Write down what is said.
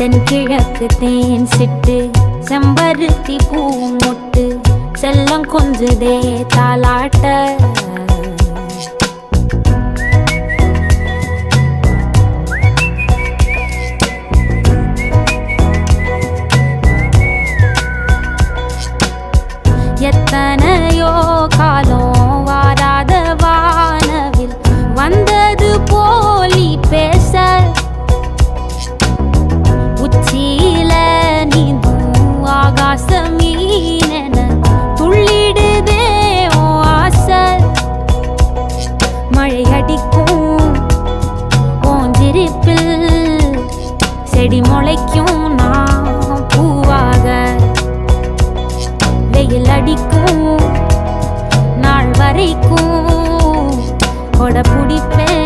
தென்கிழக்கு தேன் சிட்டு செம்பருத்தி பூ மொட்டு செல்லம் கொஞ்சுதே தாலாட்ட எத்தனையோ காலம் வாராத வானவில் வந்தது போலி பேச உச்சியில நீந்தும் ஆகாச மீனென துள்ளிடுதே ஓ ஆசை மழை அடிக்கும் ஓஞ்சிருப்பில் செடி முளைக்கும் நான் பூவாக வெயில் அடிக்கும் நாள் வரைக்கும் கொடை பிடிப்பேன்